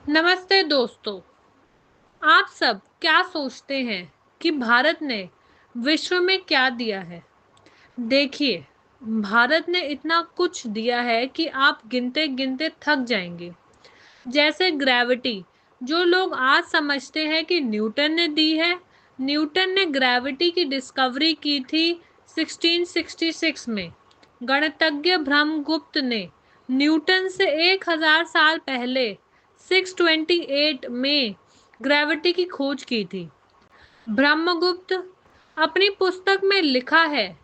नमस्ते दोस्तों। आप सब क्या सोचते हैं कि भारत ने विश्व में क्या दिया है? देखिए, भारत ने इतना कुछ दिया है कि आप गिनते-गिनते थक जाएंगे। जैसे ग्रेविटी, जो लोग आज समझते हैं कि न्यूटन ने दी है। न्यूटन ने ग्रेविटी की डिस्कवरी की थी 1666 में। गणितज्ञ ब्रह्मगुप्त ने न्यूटन से 1000 साल पहले 628 में ग्रेविटी की खोज की थी। ब्रह्मगुप्त अपनी पुस्तक में लिखा है,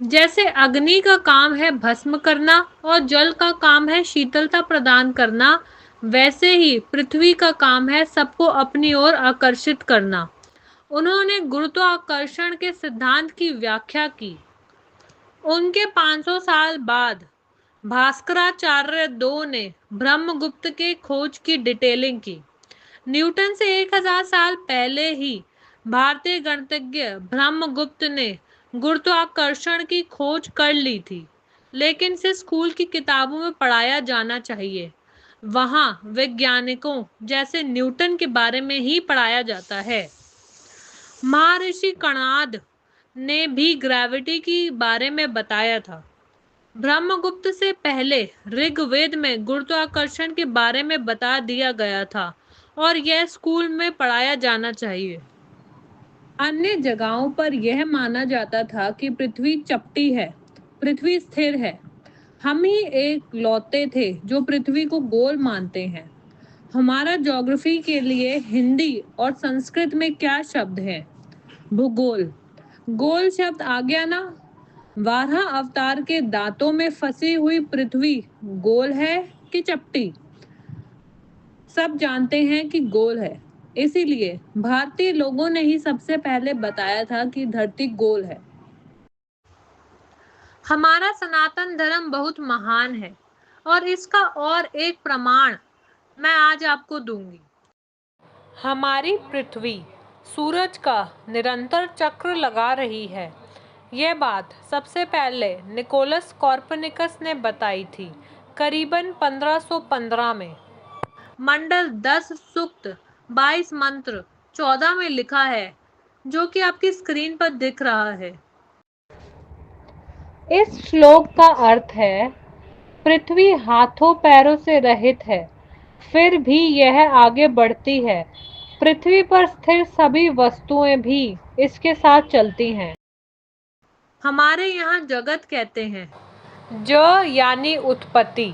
जैसे अग्नि का काम है भस्म करना और जल का काम है शीतलता प्रदान करना, वैसे ही पृथ्वी का काम है सबको अपनी ओर आकर्षित करना। उन्होंने गुरुत्वाकर्षण के सिद्धांत की व्याख्या की। उनके 500 साल बाद भास्कराचार्य दो ने ब्रह्मगुप्त के खोज की डिटेलिंग की। न्यूटन से 1000 साल पहले ही भारतीय गणितज्ञ ब्रह्मगुप्त ने गुरुत्वाकर्षण की खोज कर ली थी, लेकिन इसे स्कूल की किताबों में पढ़ाया जाना चाहिए। वहाँ वैज्ञानिकों जैसे न्यूटन के बारे में ही पढ़ाया जाता है। महर्षि कणाद ने भी ग्रेविटी के बारे में बताया था। ब्रह्मगुप्त से पहले ऋग्वेद में गुरुत्वाकर्षण के बारे में बता दिया गया था और यह स्कूल में पढ़ाया जाना चाहिए। अन्य जगहों पर यह माना जाता था कि पृथ्वी चपटी है, पृथ्वी स्थिर है। हम ही एक लौते थे जो पृथ्वी को गोल मानते हैं। हमारा ज्योग्राफी के लिए हिंदी और संस्कृत में क्या शब्द है? भूगोल। गोल शब्द आ गया ना। 12 अवतार के दांतों में फंसी हुई पृथ्वी गोल है कि चपटी? सब जानते हैं कि गोल है। इसीलिए भारतीय लोगों ने ही सबसे पहले बताया था कि धरती गोल है। हमारा सनातन धर्म बहुत महान है और इसका और एक प्रमाण मैं आज आपको दूंगी। हमारी पृथ्वी सूरज का निरंतर चक्र लगा रही है। यह बात सबसे पहले निकोलस कॉर्पनिकस ने बताई थी, करीबन 1515 में। मंडल 10 सूक्त 22 मंत्र 14 में लिखा है, जो कि आपकी स्क्रीन पर दिख रहा है। इस श्लोक का अर्थ है, पृथ्वी हाथों पैरों से रहित है, फिर भी यह आगे बढ़ती है। पृथ्वी पर स्थिर सभी वस्तुएं भी इसके साथ चलती हैं। हमारे यहाँ जगत कहते हैं। ज यानी उत्पत्ति,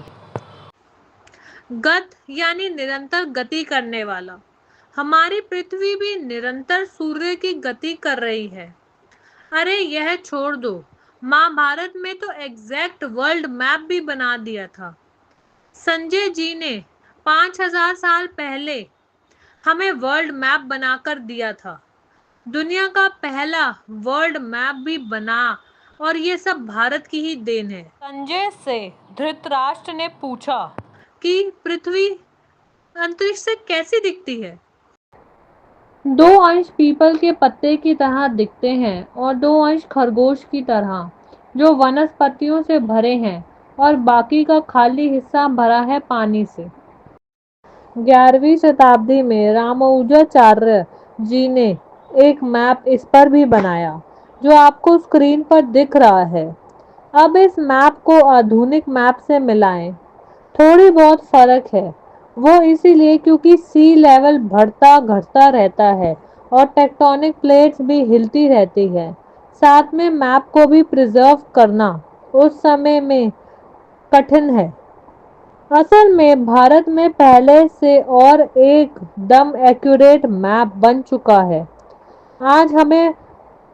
गत यानी निरंतर गति करने वाला। हमारी पृथ्वी भी निरंतर सूर्य की गति कर रही है। अरे यह छोड़ दो, महाभारत में तो एग्जैक्ट वर्ल्ड मैप भी बना दिया था। संजय जी ने 5000 साल पहले हमें वर्ल्ड मैप बनाकर दिया था। दुनिया का पहला वर्ल्ड मैप भी बना और ये सब भारत की ही देन है। संजय से धृतराष्ट्र ने पूछा कि पृथ्वी अंतरिक्ष से कैसी दिखती है? 2 अंश पीपल के पत्ते की तरह दिखते हैं और 2 अंश खरगोश की तरह, जो वनस्पतियों से भरे हैं और बाकी का खाली हिस्सा भरा है पानी से। 11वीं शताब्दी में रामानुजाचार्य जी ने एक मैप इस पर भी बनाया, जो आपको स्क्रीन पर दिख रहा है। अब इस मैप को आधुनिक मैप से मिलाएं। थोड़ी बहुत फर्क है। वो इसीलिए क्योंकि सी लेवल बढ़ता घटता रहता है और टेक्टोनिक प्लेट्स भी हिलती रहती है। साथ में मैप को भी प्रिजर्व करना उस समय में कठिन है। असल में भारत में पहले से और एक दम एक्यूरेट मैप बन चुका है। आज हमें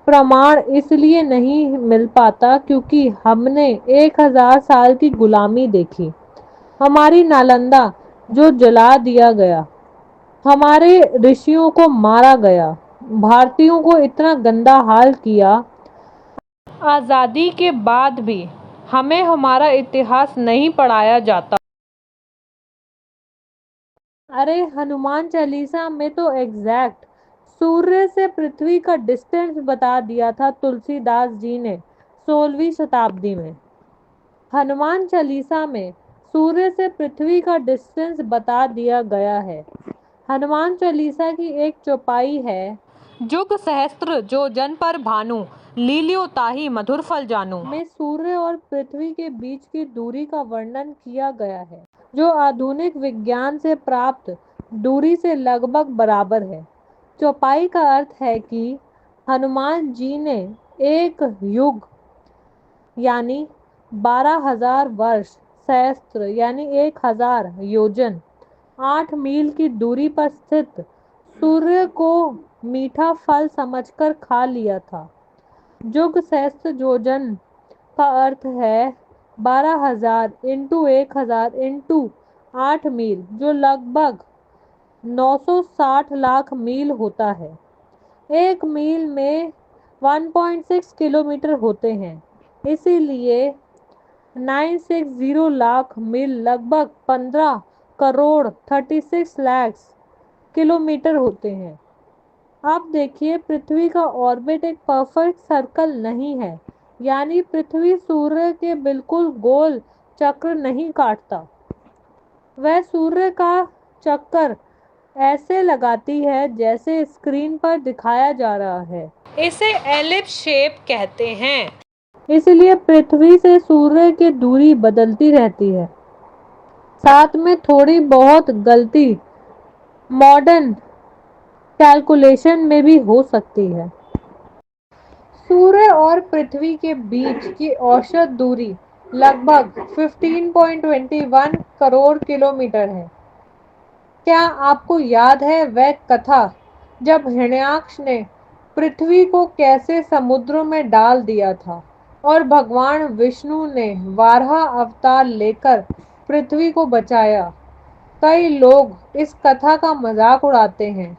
प्रमाण इसलिए नहीं मिल पाता क्योंकि हमने 1000 साल की गुलामी देखी। हमारी नालंदा जो जला दिया गया, हमारे ऋषियों को मारा गया, भारतीयों को इतना गंदा हाल किया। आज़ादी के बाद भी हमें हमारा इतिहास नहीं पढ़ाया जाता। अरे हनुमान चालीसा में तो एग्जैक्ट सूर्य से पृथ्वी का डिस्टेंस बता दिया था तुलसीदास जी ने 16वीं शताब्दी में। हनुमान चालीसा में सूर्य से पृथ्वी का डिस्टेंस बता दिया गया है। हनुमान चालीसा की एक चौपाई है, जुग सहस्त्र जो जन पर भानु, लील्यो ताहि मधुर फल जानू। में सूर्य और पृथ्वी के बीच की दूरी का वर्णन किया गया है, जो आधुनिक विज्ञान से प्राप्त दूरी से लगभग बराबर है। चौपाई का अर्थ है कि हनुमान जी ने एक युग यानी 12,000 वर्ष, सहस्त्र यानी 1,000 योजन, 8 मील की दूरी पर स्थित सूर्य को मीठा फल समझकर खा लिया था। जुग सहस्त्र योजन का अर्थ है 12,000 इंटू 1,000 इंटू 8 मील, जो लगभग 960 लाख मील होता है। एक मील में 1.6 किलोमीटर होते हैं, इसीलिए 960 लाख मील लगभग 15 करोड़ 36 लाख किलोमीटर होते हैं। आप देखिए, पृथ्वी का ऑर्बिट एक परफेक्ट सर्कल नहीं है, यानी पृथ्वी सूर्य के बिल्कुल गोल चक्र नहीं काटता। वह सूर्य का चक्कर ऐसे लगाती है जैसे स्क्रीन पर दिखाया जा रहा है। इसे एलिप्स शेप कहते हैं। इसलिए पृथ्वी से सूर्य की दूरी बदलती रहती है। साथ में थोड़ी बहुत गलती मॉडर्न कैलकुलेशन में भी हो सकती है। सूर्य और पृथ्वी के बीच की औसत दूरी लगभग 15.21 करोड़ किलोमीटर है। क्या आपको याद है वह कथा जब हिरण्याक्ष ने पृथ्वी को कैसे समुद्र में डाल दिया था और भगवान विष्णु ने वाराह अवतार लेकर पृथ्वी को बचाया? कई लोग इस कथा का मजाक उड़ाते हैं,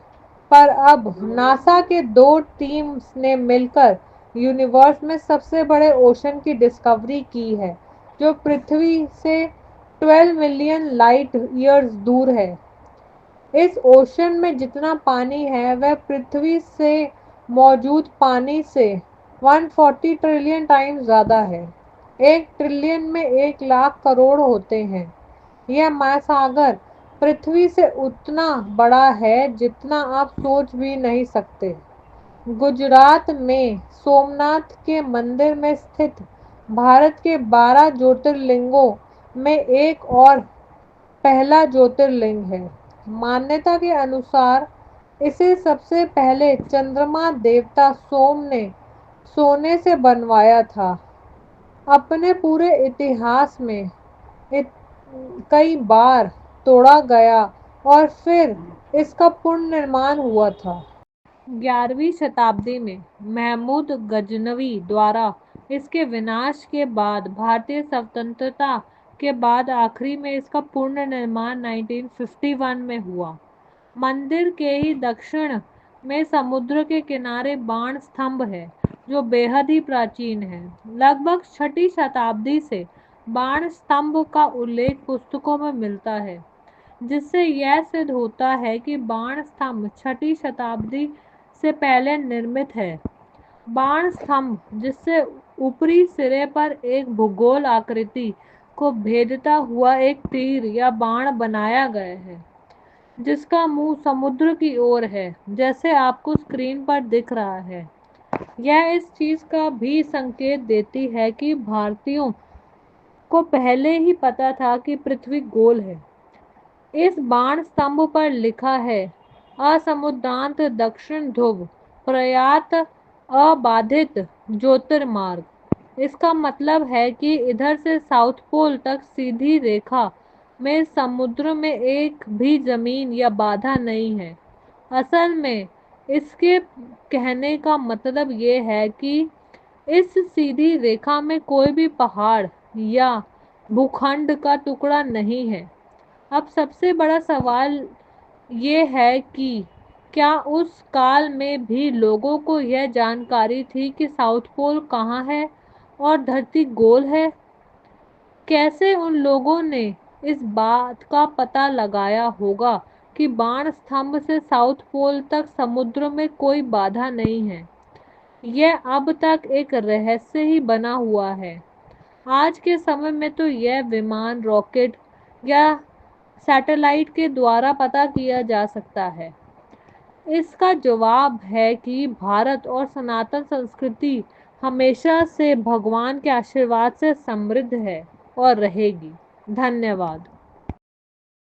पर अब नासा के 2 टीम्स ने मिलकर यूनिवर्स में सबसे बड़े ओशन की डिस्कवरी की है, जो पृथ्वी से 12 मिलियन लाइट ईयर्स दूर है। इस ओशन में जितना पानी है वह पृथ्वी से मौजूद पानी से 140 ट्रिलियन टाइम्स ज़्यादा है। 1 ट्रिलियन में 1 लाख करोड़ होते हैं। यह महासागर पृथ्वी से उतना बड़ा है जितना आप सोच भी नहीं सकते। गुजरात में सोमनाथ के मंदिर में स्थित भारत के 12 ज्योतिर्लिंगों में एक और पहला ज्योतिर्लिंग है। मान्यता के अनुसार इसे सबसे पहले चंद्रमा देवता सोम ने सोने से बनवाया था। अपने पूरे इतिहास में कई बार तोड़ा गया और फिर इसका पुनर्निर्माण हुआ था। 11वीं शताब्दी में महमूद गजनवी द्वारा इसके विनाश के बाद भारतीय स्वतंत्रता के बाद आखिरी में इसका पुनर्निर्माण 1951 में हुआ। मंदिर के ही दक्षिण में समुद्र के किनारे बाण स्तंभ है, जो बेहद ही प्राचीन है। लगभग 6ठी शताब्दी से बाण स्तंभ का उल्लेख पुस्तकों में मिलता है, जिससे यह सिद्ध होता है कि बाण स्तंभ 6ठी शताब्दी से पहले निर्मित है। बाण स्तंभ, जिससे ऊपरी सिरे पर एक भूगोल आकृति को भेदता हुआ एक तीर या बाण बनाया गया है, जिसका मुंह समुद्र की ओर है, जैसे आपको स्क्रीन पर दिख रहा है। यह इस चीज का भी संकेत देती है कि भारतीयों को पहले ही पता था कि पृथ्वी गोल है। इस बाण स्तंभ पर लिखा है, असमुद्रांत दक्षिण ध्रुव प्रयात अबाधित ज्योतिर्मार्ग। इसका मतलब है कि इधर से साउथ पोल तक सीधी रेखा में समुद्र में एक भी जमीन या बाधा नहीं है। असल में इसके कहने का मतलब ये है कि इस सीधी रेखा में कोई भी पहाड़ या भूखंड का टुकड़ा नहीं है। अब सबसे बड़ा सवाल ये है कि क्या उस काल में भी लोगों को यह जानकारी थी कि साउथ पोल कहाँ है और धरती गोल है? कैसे उन लोगों ने इस बात का पता लगाया होगा कि बाण स्तंभ से साउथ पोल तक समुद्र में कोई बाधा नहीं है? यह अब तक एक रहस्य ही बना हुआ है। आज के समय में तो यह विमान, रॉकेट या सैटेलाइट के द्वारा पता किया जा सकता है? इसका जवाब है कि भारत और सनातन संस्कृति हमेशा से भगवान के आशीर्वाद से समृद्ध है और रहेगी। धन्यवाद।